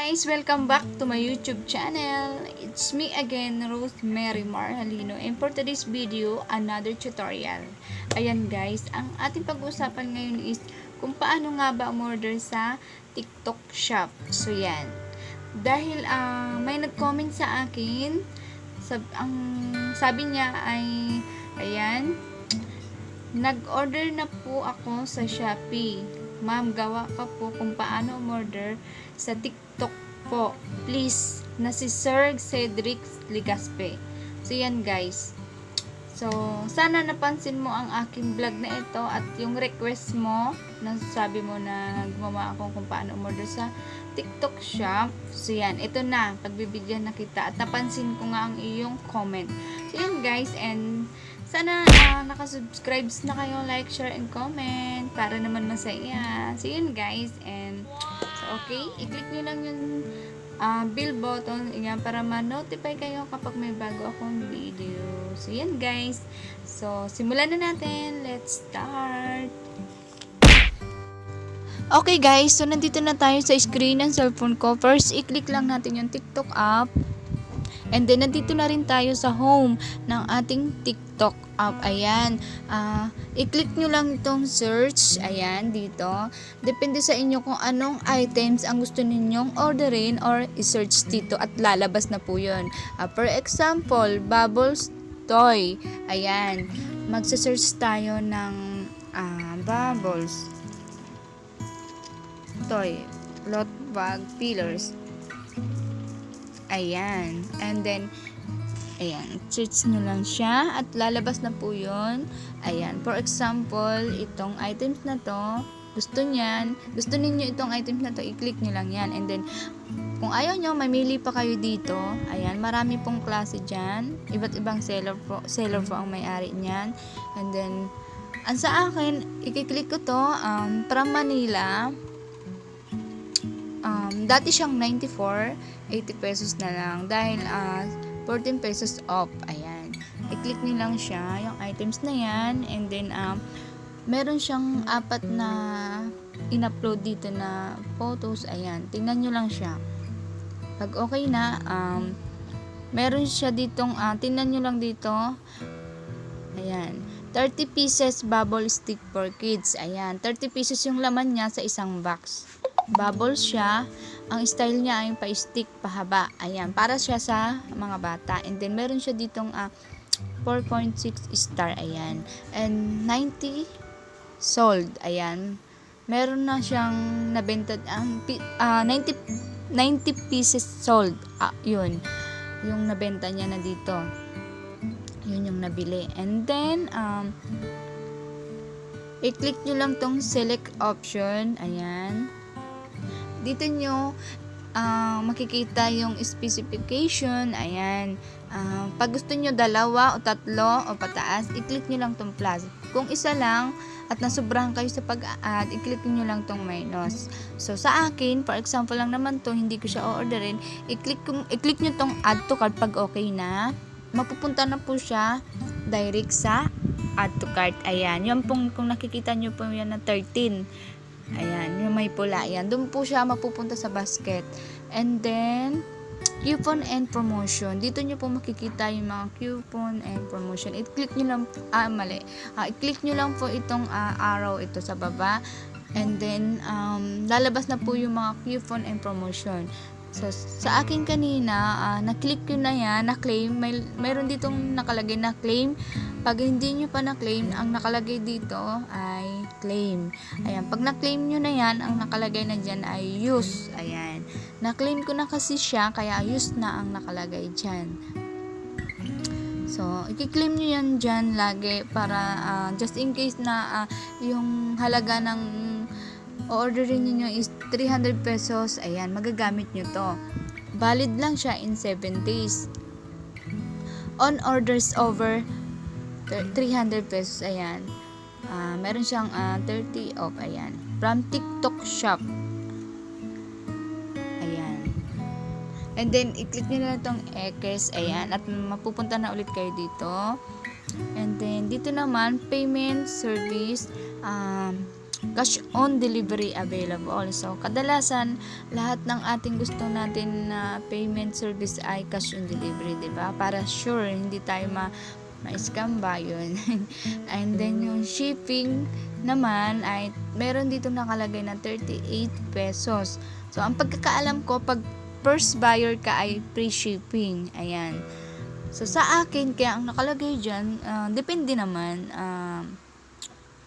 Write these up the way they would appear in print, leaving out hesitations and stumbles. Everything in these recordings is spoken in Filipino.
guys! Welcome back to my YouTube channel. It's me again, Rosemary Marhalino. And for today's video, another tutorial. Ayan guys, ang ating pag-uusapan ngayon is kung paano nga ba umorder sa TikTok Shop. So yan. Dahil may nag-comment sa akin, ang sabi niya ay, ayan, nag-order na po ako sa Shopee. Ma'am, gawa ka po kung paano umorder sa TikTok po. Please, na si Sir Cedric Ligaspe. So, yan guys. So, sana napansin mo ang aking vlog na ito at yung request mo, na sabi mo na gumawa ako kung paano umorder sa TikTok Shop. So, yan. Ito na. Pagbibigyan na kita. At napansin ko nga ang iyong comment. So, yan guys. And sana nakasubscribes na kayo, like, share, and comment para naman masaya. So yun guys, and so okay, i-click nyo lang yung bell button yan, para ma-notify kayo kapag may bago akong video. So yan guys, so simulan na natin. Let's start. Okay guys, so nandito na tayo sa screen ng cellphone ko. First, i-click lang natin yung TikTok app. And then, nandito na rin tayo sa home ng ating TikTok app. Ayan. I-click nyo lang itong search. Ayan, dito. Depende sa inyo kung anong items ang gusto ninyong orderin or i-search dito at lalabas na po yun. For example, Bubbles Toy. Ayan. Magsa-search tayo ng Bubbles Toy. Lot bag fillers. Ayan. And then, ayan. Search nyo lang siya at lalabas na po yun. Ayan. For example, itong items na to, gusto ninyo itong items na to, i-click nyo lang yan. And then, kung ayaw nyo, mamili pa kayo dito. Ayan. Marami pong klase dyan. Iba't ibang seller po ang may-ari niyan. And then, ang sa akin, i-click ko to, from Manila. Dati siyang 94, 80 pesos na lang dahil 14 pesos off. Ayan, i-click nyo lang siya, yung items na yan. And then meron siyang 4 na in-upload dito na photos. Ayan, tingnan nyo lang siya. Pag okay na, meron siya ditong tingnan nyo lang dito. Ayan, 30 pieces bubble stick for kids. Ayan, 30 pieces yung laman niya sa isang box. Bubble siya. Ang style niya ay pa-stick, pahaba. Ayan, para siya sa mga bata. And then, meron siya ditong 4.6 star. Ayan. And 90 sold. Ayan. Meron na siyang nabenta. 90 pieces sold. Yun. Yung nabenta niya na dito. Yun yung nabili. And then, i-click nyo lang tong select option. Ayan. Dito nyo makikita yung specification. Ayan. Pag gusto nyo 2 o 3 o pataas, i-click nyo lang tong plus. Kung isa lang at nasubrahan kayo sa pag-add, i-click nyo lang tong minus. So sa akin, for example lang naman to, hindi ko siya o-orderin, i-click nyo tong add to cart. Pag okay na, mapupunta na po siya direct sa add to cart. Ayan. Yung pong, kung nakikita nyo po yan na 13. Ayan, yung may pula yan. Doon po siya mapupunta sa basket. And then, coupon and promotion. Dito nyo po makikita yung mga coupon and promotion. I-click nyo lang, i-click nyo lang po itong arrow ito sa baba. And then, lalabas na po yung mga coupon and promotion. So, sa akin kanina, na-click ko na yan, na-claim. Mayroon ditong nakalagay na claim. Pag hindi nyo pa na-claim, ang nakalagay dito ay claim. Ayan, pag na-claim nyo na yan, ang nakalagay na dyan ay use. Ayan, na-claim ko na kasi siya, kaya use na ang nakalagay dyan. So, i-claim nyo yan dyan lagi para just in case na yung halaga ng orderin niyo is 300 pesos. Ayan, magagamit nyo to. Valid lang siya in 7 days. On orders over 300 pesos. Ayan. Meron siyang 30 off. Ayan. From TikTok Shop. Ayan. And then, i-click nyo na itong X. Ayan. At mapupunta na ulit kayo dito. And then, dito naman, payment service. cash on delivery available. So, kadalasan, lahat ng ating gusto natin na payment service ay cash on delivery, diba? Para sure, hindi tayo ma-scam ba yun. And then, yung shipping naman ay meron dito nakalagay na 38 pesos. So, ang pagkakaalam ko, pag first buyer ka ay free shipping. Ayan. So, sa akin, kaya ang nakalagay dyan, depende naman.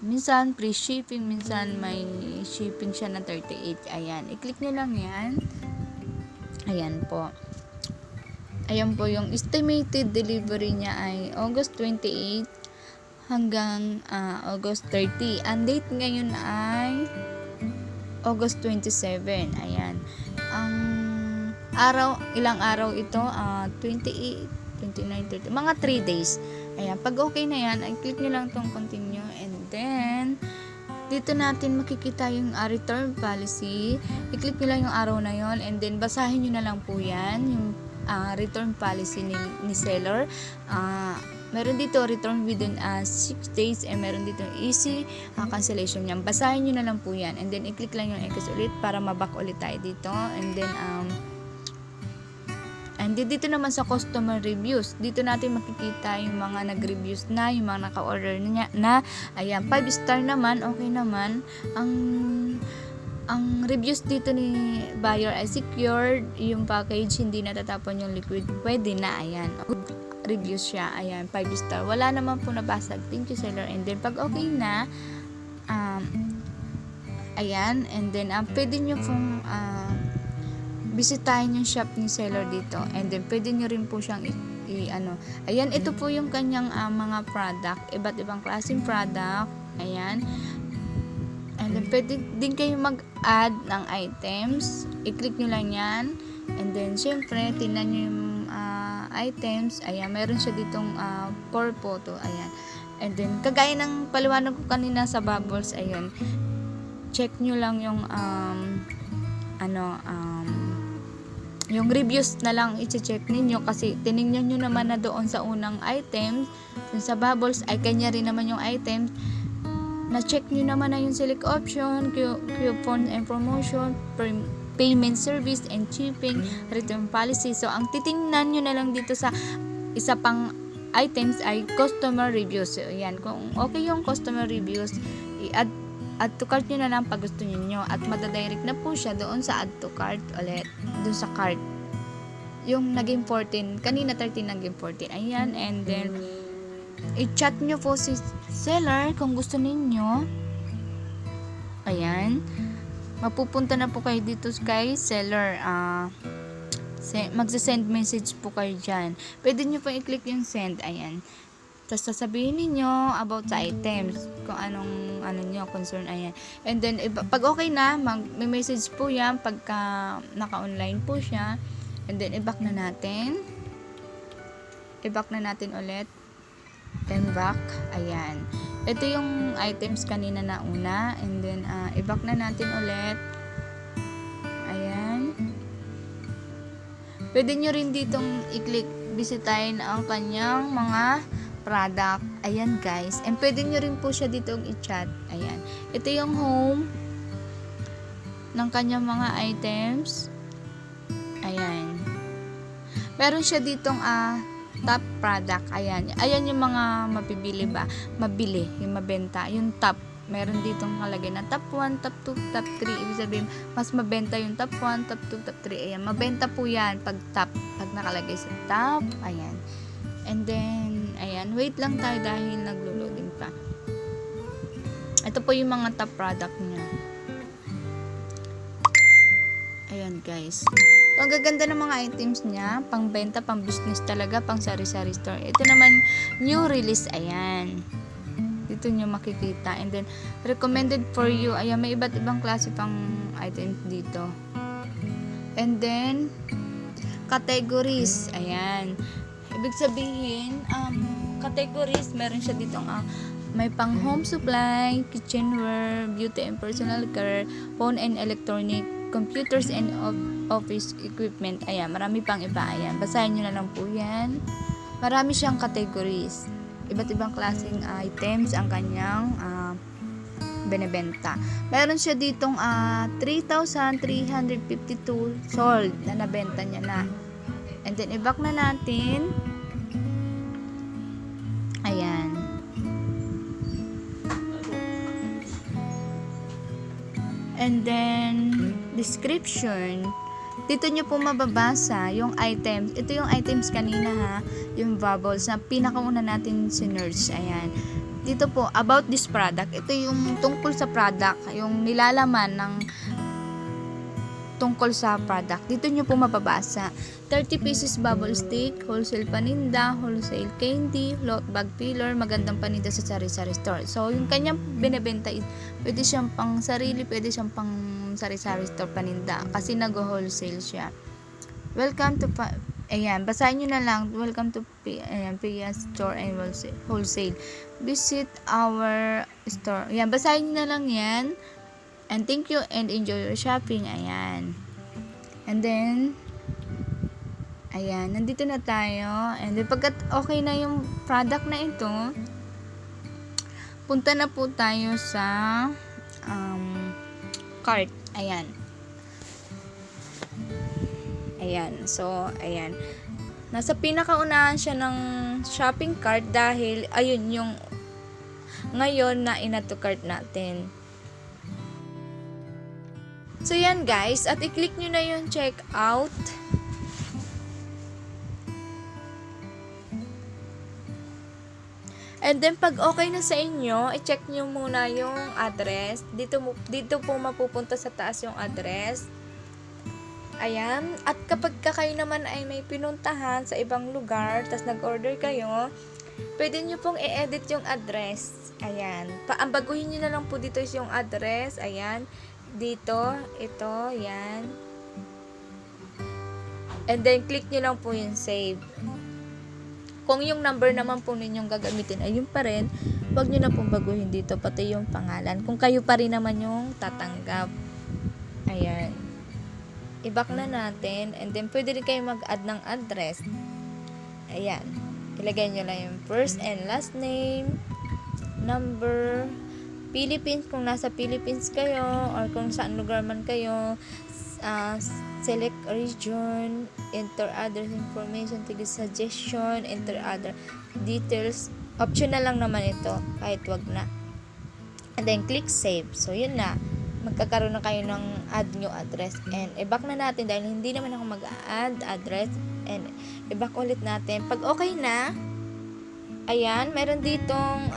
Minsan, free shipping. Minsan, may shipping siya na 38. Ayan. I-click nyo lang yan. Ayan po. Ayan po, yung estimated delivery niya ay August 28 hanggang August 30. Ang date ngayon ay August 27. Ayan. Ang ilang araw ito? 28, 29, 30. Mga 3 days. Ayan. Pag okay na yan, ay click nyo lang itong continue. And then, dito natin makikita yung return policy. I-click nyo lang yung araw na yon. And then, basahin nyo na lang po yan. Yung return policy ni seller. Meron dito return within 6 days and meron dito easy cancellation niyan. Basahin nyo na lang po yan. And then, i-click lang yung X ulit para maback ulit tayo dito. And then, dito naman sa customer reviews, dito natin makikita yung mga nag-reviews na, yung mga naka-order na. Ayan, 5 star naman, okay naman. Ang reviews dito ni buyer ay secured, yung package, hindi natatapon yung liquid, pwede na, ayan. Reviews siya, ayan, 5 star. Wala naman po nabasag, thank you seller. And then, pag okay na, ayan, and then, pwede nyo pong, bisitahin yung shop ni seller dito. And then, pwede nyo rin po siyang ayan, ito po yung kanyang mga product, iba't ibang klaseng product, ayan. And then, pwede din kayo mag-add ng items. I-click nyo lang yan. And then, syempre, tingnan nyo yung items. Ayan, meron siya ditong for photo. Ayan. And then, kagaya ng paliwanag ko kanina sa bubbles, ayan, check nyo lang yung yung reviews na lang i-check ninyo kasi tinignan nyo naman na doon sa unang items, sa bubbles ay kanya rin naman yung items. Na-check nyo naman na yung select option, coupon and promotion, payment service and shipping, return policy. So, ang titingnan nyo na lang dito sa isa pang items ay customer reviews. So, yan. Kung okay yung customer reviews, i-add to cart nyo na lang pag gusto nyo. At madadirect na po siya doon sa add to cart ulit. Doon sa cart. Yung naging 14. Kanina 13 naging 14. Ayan. And then, i-chat nyo po si seller kung gusto ninyo. Ayan. Mapupunta na po kayo dito kay seller. Magsa-send message po kayo dyan. Pwede nyo po i-click yung send. Ayan. Tapos sasabihin ninyo about sa items. Kung anong nyo, concern. Ayan. And then, pag okay na, may message po yan pagka naka-online po siya. And then, i-back na natin. I-back na natin ulit. Then back, ayan. Ito yung items kanina na una. And then, i-back na natin ulit. Ayan. Pwede nyo rin ditong i-click, bisitahin ang kanyang mga product. Ayan guys. And pwede nyo rin po siya ditong i-chat. Ayan. Ito yung home ng kanyang mga items. Ayan. Meron siya ditong top product. Ayan. Ayan yung mga mabibili ba? Mabili. Yung mabenta. Yung top. Meron ditong kalagay na top 1, top 2, top 3. Ibig sabihin, mas mabenta yung top 1, top 2, top 3. Ayan. Mabenta po yan pag top. Pag nakalagay sa top. Ayan. And then, ayan. Wait lang tayo dahil naglo-loading pa. Ito po yung mga top product niya. Ayan guys. So, ang gaganda ng mga items niya. Pang benta, pang business talaga, pang sari-sari store. Ito naman, new release. Ayan. Dito nyo makikita. And then, recommended for you. Ayan, may iba't ibang klase pang items dito. And then, categories. Ayan. Ibig sabihin, categories, meron siya dito may pang home supply, kitchenware, beauty and personal care, phone and electronic, computers and office equipment. Ayan, marami pang iba. Ayan, basahin nyo na lang po yan. Marami siyang categories. Iba't ibang klaseng items ang kanyang binebenta. Meron siya ditong 3,352 sold na nabenta niya na. And then i-back na natin. Ayan. And then description. Dito nyo po mababasa yung items. Ito yung items kanina ha. Yung bubbles na pinakauna natin sinerge. Ayan. Dito po, about this product. Ito yung tungkol sa product. Yung nilalaman ng tungkol sa product. Dito nyo po mababasa. 30 pieces bubble stick, wholesale paninda, wholesale candy, float bag filler, magandang paninda sa sari-sari store. So, yung kanyang binebenta, pwede siyang pang sarili, pwede siyang pang sari-sari store paninda. Kasi nag-wholesale siya. Welcome to ayan, basahin nyo na lang. Welcome to PS Store and Wholesale. Visit our store. Ayan, basahin nyo na lang yan. And thank you and enjoy your shopping. Ayan. And then, ayan, nandito na tayo. And then, pagkat okay na yung product na ito, punta na po tayo sa cart. Ayan. Ayan. So, ayan. Nasa pinakaunahan siya ng shopping cart dahil, ayun, yung ngayon na inadd to cart natin. So, yan guys. At i-click nyo na yung check out. And then, pag okay na sa inyo, i-check nyo muna yung address. Dito po mapupunta sa taas yung address. Ayan. At kapag kayo naman ay may pinuntahan sa ibang lugar, tas nag-order kayo, pwede nyo pong i-edit yung address. Ayan. Paambaguhin nyo na lang po dito yung address. Ayan. Dito. Ito. Yan. And then, click nyo lang po yung save. Kung yung number naman po ninyong gagamitin ay yun pa rin, huwag nyo na pong baguhin dito, pati yung pangalan. Kung kayo pa rin naman yung tatanggap. Ayan. I-back na natin. And then, pwede rin kayo mag-add ng address. Ayan. Ilagay nyo lang yung first and last name, number, Philippines, kung nasa Philippines kayo, or kung saan lugar man kayo, select region, enter other information, tigil suggestion, enter other details. Optional lang naman ito, kahit wag na. And then, click save. So, yun na. Magkakaroon na kayo ng add new address. And, i-back na natin dahil hindi naman ako mag-add address. And, i-back ulit natin. Pag okay na, ayan, meron ditong,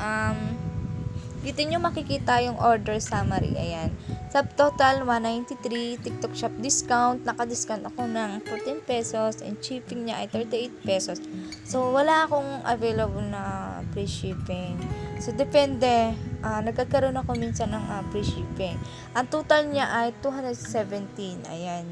dito nyo makikita yung order summary. Ayan. Subtotal, 193. TikTok Shop discount. Naka-discount ako ng 14 pesos. And shipping niya ay 38 pesos. So, wala akong available na free shipping. So, depende. Nagkakaroon ako minsan ng free shipping. Ang total niya ay 217. Ayan.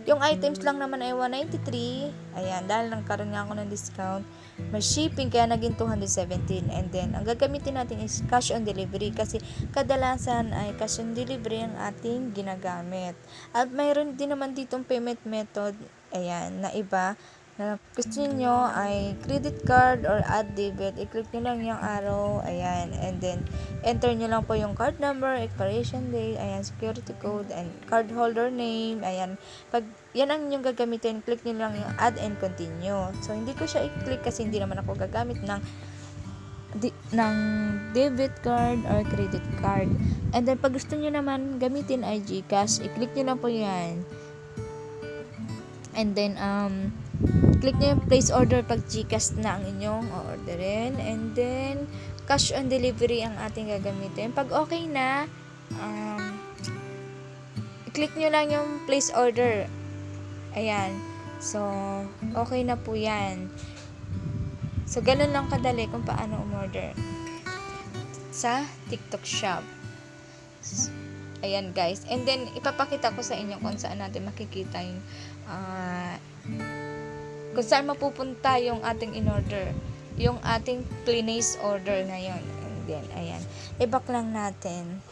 Yung items lang naman ay 193. Ayan. Dahil nagkaroon nga ako ng discount. May shipping kaya naging 217. And then, ang gagamitin natin is cash on delivery. Kasi kadalasan ay cash on delivery ang ating ginagamit. At mayroon din naman ditong payment method. Ayan. Na iba. Na gusto niyo ay credit card or add debit, i-click nyo lang yung arrow, ayan, and then enter nyo lang po yung card number, expiration date, ayan, security code, and card holder name, ayan, pag yan ang yung gagamitin, click nyo lang yung add and continue. So, hindi ko siya i-click kasi hindi naman ako gagamit ng debit card or credit card. And then, pag gusto nyo naman gamitin ay GCash, i-click nyo lang po yan. And then, click nyo yung place order pag GCash na ang inyong orderin. And then, cash on delivery ang ating gagamitin. Pag okay na, click nyo lang yung place order. Ayan. So, okay na po yan. So, ganun lang kadali kung paano umorder sa TikTok Shop. Ayan guys. And then, ipapakita ko sa inyo kung saan natin makikita yung kung saan mapupunta yung ating in-order. Yung ating place order na yun. And then, ayan. I-back lang natin.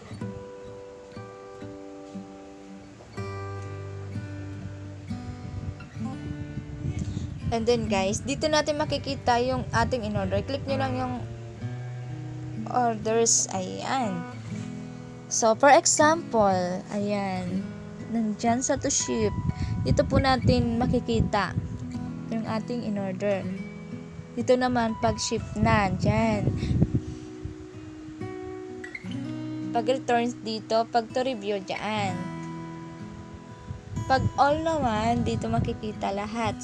And then, guys, dito natin makikita yung ating in-order. Click nyo lang yung orders. Ayan. So, for example, ayan, nandyan sa to ship, dito po natin makikita yung ating in-order. Dito naman, pag ship na, dyan. Pag returns dito, pag to review, dyan. Pag all naman, dito makikita lahat.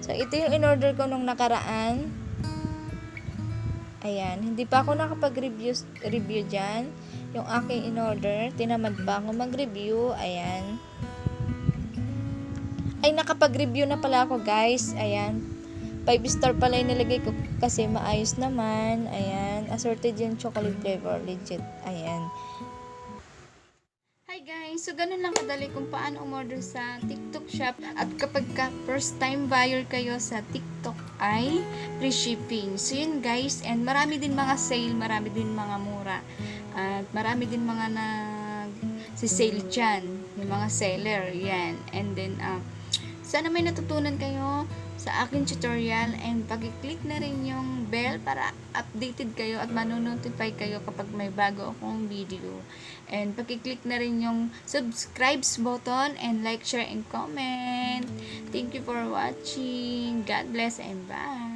So, ito yung in-order ko nung nakaraan. Ayan, hindi pa ako nakapag-review dyan. Yung aking in-order, tinamad pa ako mag-review. Ayan. Ay, nakapag-review na pala ako, guys. Ayan. 5 star pala yung nilagay ko kasi maayos naman. Ayan. Assorted yung chocolate flavor. Legit. Ayan. Hi guys! So, ganun lang kadali kung paano umorder sa TikTok shop. At kapag first time buyer kayo sa TikTok ay free shipping. So, yun guys. And marami din mga sale, marami din mga mura. At marami din mga si sale dyan. Yung mga seller. Yan. And then, sana may natutunan kayo sa aking tutorial and pag-click na rin yung bell para updated kayo at manonotify kayo kapag may bago akong video. And pag-click na rin yung subscribe button and like, share, and comment. Thank you for watching. God bless and bye!